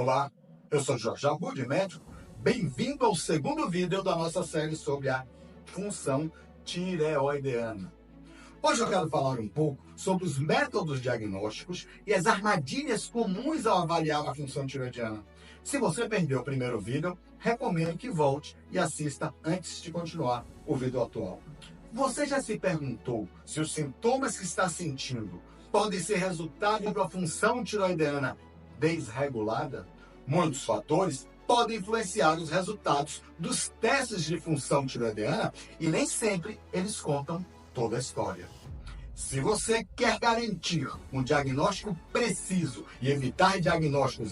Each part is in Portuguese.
Olá, eu sou Jorge Abud, médico. Bem-vindo ao segundo vídeo da nossa série sobre a função tireoideana. Hoje eu quero falar um pouco sobre os métodos diagnósticos e as armadilhas comuns ao avaliar a função tireoidiana. Se você perdeu o primeiro vídeo, recomendo que volte e assista antes de continuar o vídeo atual. Você já se perguntou se os sintomas que está sentindo podem ser resultado de uma função tireoidiana desregulada? Muitos fatores podem influenciar os resultados dos testes de função tireoidiana e nem sempre eles contam toda a história. Se você quer garantir um diagnóstico preciso e evitar diagnósticos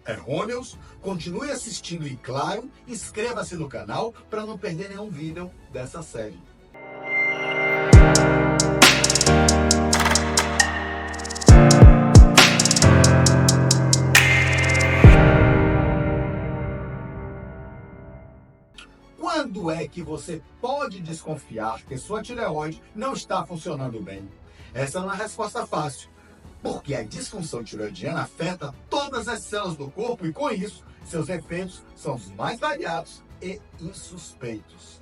errôneos, continue assistindo e, claro, inscreva-se no canal para não perder nenhum vídeo dessa série. Quando é que você pode desconfiar que sua tireoide não está funcionando bem? Essa não é uma resposta fácil, porque a disfunção tireoidiana afeta todas as células do corpo e, com isso, seus efeitos são os mais variados e insuspeitos.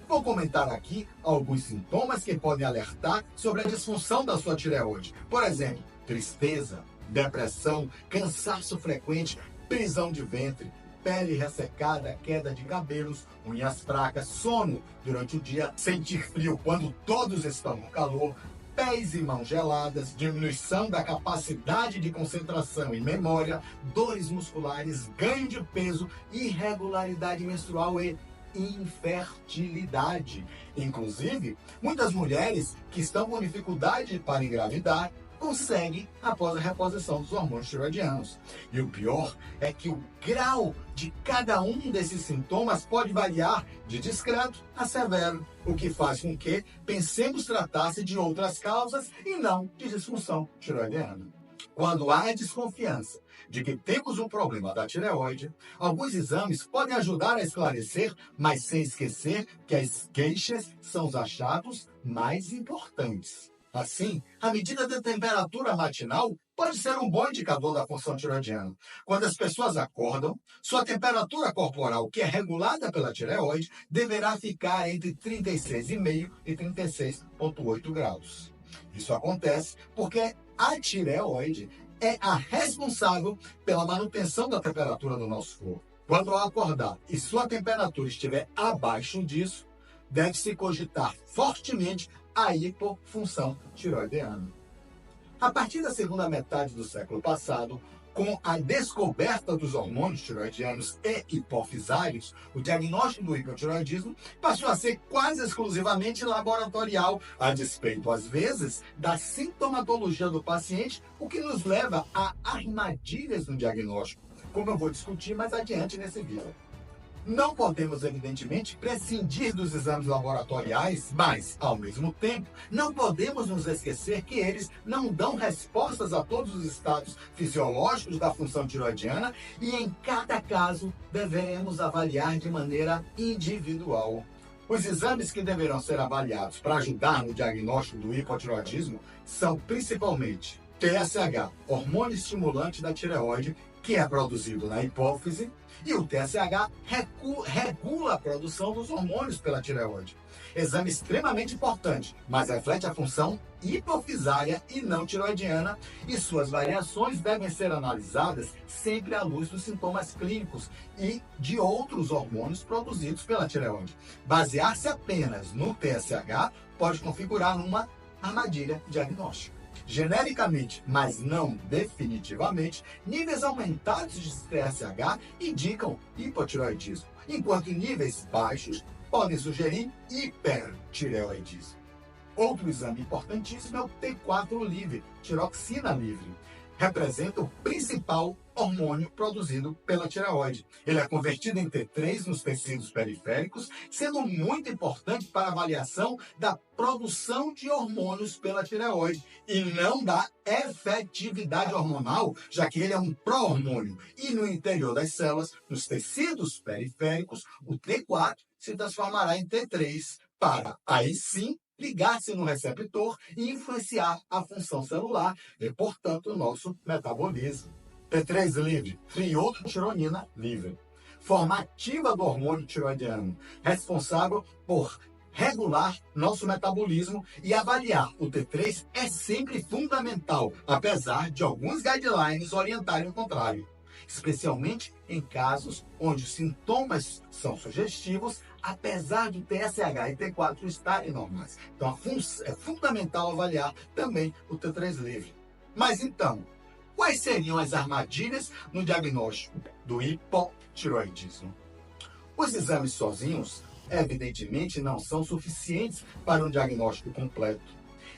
Vou comentar aqui alguns sintomas que podem alertar sobre a disfunção da sua tireoide. Por exemplo, tristeza, depressão, cansaço frequente, prisão de ventre, pele ressecada, queda de cabelos, unhas fracas, sono durante o dia, sentir frio quando todos estão no calor, pés e mãos geladas, diminuição da capacidade de concentração e memória, dores musculares, ganho de peso, irregularidade menstrual e infertilidade. Inclusive, muitas mulheres que estão com dificuldade para engravidar conseguem após a reposição dos hormônios tireoidianos. E o pior é que o grau de cada um desses sintomas pode variar de discreto a severo, o que faz com que pensemos tratar-se de outras causas e não de disfunção tireoidiana. Quando há desconfiança de que temos um problema da tireoide, alguns exames podem ajudar a esclarecer, mas sem esquecer que as queixas são os achados mais importantes. Assim, a medida da temperatura matinal pode ser um bom indicador da função tireoidiana. Quando as pessoas acordam, sua temperatura corporal, que é regulada pela tireoide, deverá ficar entre 36,5 e 36,8 graus. Isso acontece porque a tireoide é a responsável pela manutenção da temperatura do nosso corpo. Quando ao acordar e sua temperatura estiver abaixo disso, deve-se cogitar fortemente a hipofunção tireoidiana. A partir da segunda metade do século passado, com a descoberta dos hormônios tireoidianos e hipofisários, o diagnóstico do hipotireoidismo passou a ser quase exclusivamente laboratorial, a despeito, às vezes, da sintomatologia do paciente, o que nos leva a armadilhas no diagnóstico, como eu vou discutir mais adiante nesse vídeo. Não podemos, evidentemente, prescindir dos exames laboratoriais, mas, ao mesmo tempo, não podemos nos esquecer que eles não dão respostas a todos os estados fisiológicos da função tireoidiana e, em cada caso, devemos avaliar de maneira individual. Os exames que deverão ser avaliados para ajudar no diagnóstico do hipotireoidismo são, principalmente, TSH, hormônio estimulante da tireoide, que é produzido na hipófise, e o TSH regula a produção dos hormônios pela tireoide. Exame extremamente importante, mas reflete a função hipofisária e não tireoidiana, e suas variações devem ser analisadas sempre à luz dos sintomas clínicos e de outros hormônios produzidos pela tireoide. Basear-se apenas no TSH pode configurar uma armadilha diagnóstica. Genericamente, mas não definitivamente, níveis aumentados de TSH indicam hipotireoidismo, enquanto níveis baixos podem sugerir hipertireoidismo. Outro exame importantíssimo é o T4 livre, tiroxina livre. Representa o principal hormônio produzido pela tireoide. Ele é convertido em T3 nos tecidos periféricos, sendo muito importante para a avaliação da produção de hormônios pela tireoide e não da efetividade hormonal, já que ele é um pró-hormônio. E no interior das células, nos tecidos periféricos, o T4 se transformará em T3 para, aí sim, ligar-se no receptor e influenciar a função celular e, portanto, o nosso metabolismo. T3 livre, triiodtironina livre. Forma ativa do hormônio tiroidiano, responsável por regular nosso metabolismo, e avaliar o T3 é sempre fundamental, apesar de alguns guidelines orientarem o contrário, especialmente em casos onde os sintomas são sugestivos, apesar do TSH e T4 estarem normais. Então, é fundamental avaliar também o T3 livre. Mas então, quais seriam as armadilhas no diagnóstico do hipotiroidismo? Os exames sozinhos, evidentemente, não são suficientes para um diagnóstico completo.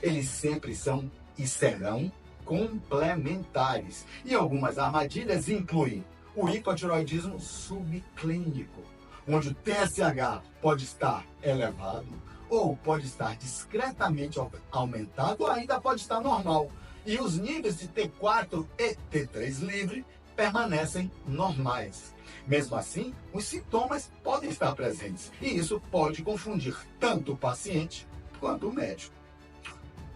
Eles sempre são e serão complementares. E algumas armadilhas incluem o hipotiroidismo subclínico, onde o TSH pode estar elevado, ou pode estar discretamente aumentado, ou ainda pode estar normal. E os níveis de T4 e T3 livre permanecem normais. Mesmo assim, os sintomas podem estar presentes, e isso pode confundir tanto o paciente quanto o médico.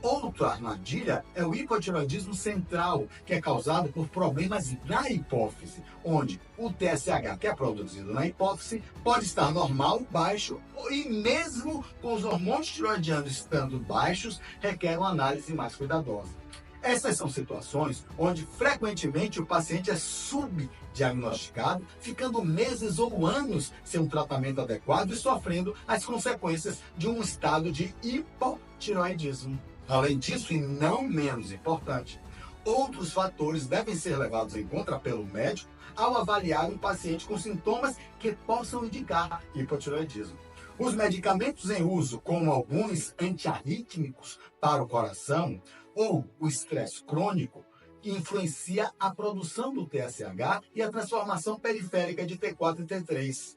Outra armadilha é o hipotiroidismo central, que é causado por problemas na hipófise, onde o TSH, que é produzido na hipófise, pode estar normal, baixo, e mesmo com os hormônios tiroidianos estando baixos, requer uma análise mais cuidadosa. Essas são situações onde frequentemente o paciente é subdiagnosticado, ficando meses ou anos sem um tratamento adequado e sofrendo as consequências de um estado de hipotiroidismo. Além disso, e não menos importante, outros fatores devem ser levados em conta pelo médico ao avaliar um paciente com sintomas que possam indicar hipotiroidismo. Os medicamentos em uso, como alguns antiarrítmicos para o coração, ou o estresse crônico, influencia a produção do TSH e a transformação periférica de T4 e T3.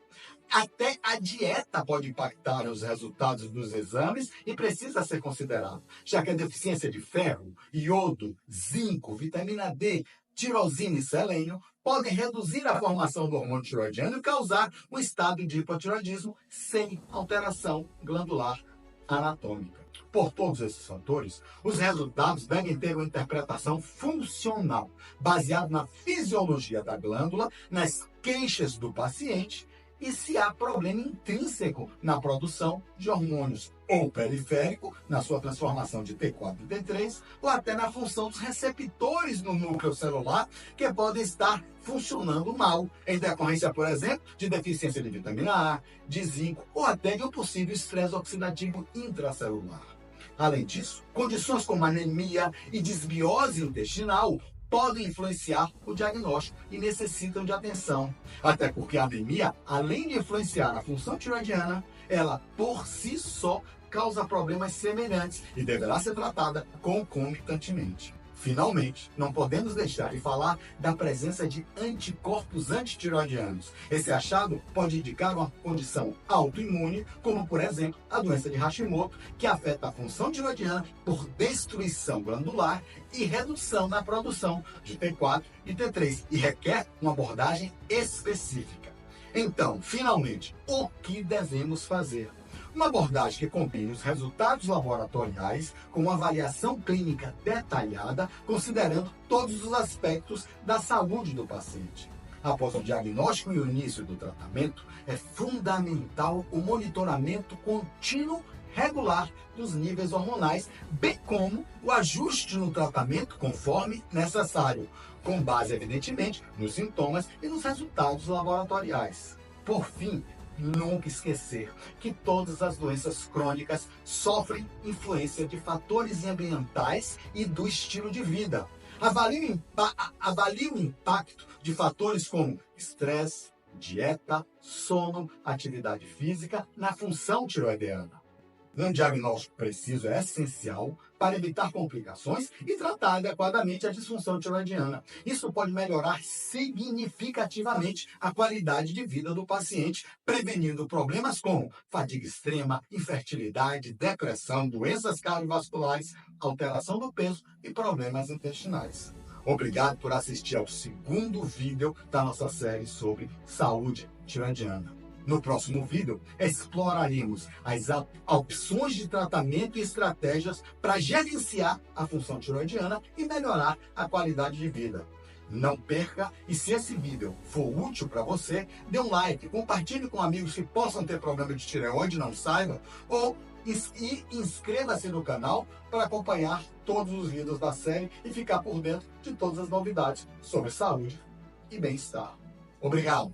Até a dieta pode impactar os resultados dos exames e precisa ser considerado, já que a deficiência de ferro, iodo, zinco, vitamina D, tirosina e selênio podem reduzir a formação do hormônio tiroidiano e causar um estado de hipotiroidismo sem alteração glandular anatômica. Por todos esses fatores, os resultados devem ter uma interpretação funcional, baseada na fisiologia da glândula, nas queixas do paciente e se há problema intrínseco na produção de hormônios, ou periférico, na sua transformação de T4 e T3, ou até na função dos receptores no núcleo celular, que podem estar funcionando mal, em decorrência, por exemplo, de deficiência de vitamina A, de zinco, ou até de um possível estresse oxidativo intracelular. Além disso, condições como anemia e desbiose intestinal podem influenciar o diagnóstico e necessitam de atenção. Até porque a anemia, além de influenciar a função tiroidiana, ela por si só causa problemas semelhantes e deverá ser tratada concomitantemente. Finalmente, não podemos deixar de falar da presença de anticorpos antitiroidianos. Esse achado pode indicar uma condição autoimune, como por exemplo a doença de Hashimoto, que afeta a função tiroidiana por destruição glandular e redução na produção de T4 e T3 e requer uma abordagem específica. Então, finalmente, o que devemos fazer? Uma abordagem que combine os resultados laboratoriais com uma avaliação clínica detalhada, considerando todos os aspectos da saúde do paciente. Após o diagnóstico e o início do tratamento, é fundamental o monitoramento contínuo regular dos níveis hormonais, bem como o ajuste no tratamento conforme necessário, com base, evidentemente, nos sintomas e nos resultados laboratoriais. Por fim, nunca esquecer que todas as doenças crônicas sofrem influência de fatores ambientais e do estilo de vida. Avalie o impacto de fatores como estresse, dieta, sono, atividade física na função tiroidiana. Um diagnóstico preciso é essencial para evitar complicações e tratar adequadamente a disfunção tiroidiana. Isso pode melhorar significativamente a qualidade de vida do paciente, prevenindo problemas como fadiga extrema, infertilidade, depressão, doenças cardiovasculares, alteração do peso e problemas intestinais. Obrigado por assistir ao segundo vídeo da nossa série sobre saúde tiroidiana. No próximo vídeo, exploraremos as opções de tratamento e estratégias para gerenciar a função tiroidiana e melhorar a qualidade de vida. Não perca, e se esse vídeo for útil para você, dê um like, compartilhe com amigos que possam ter problema de tireoide e não saibam, e inscreva-se no canal para acompanhar todos os vídeos da série e ficar por dentro de todas as novidades sobre saúde e bem-estar. Obrigado.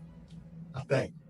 Até.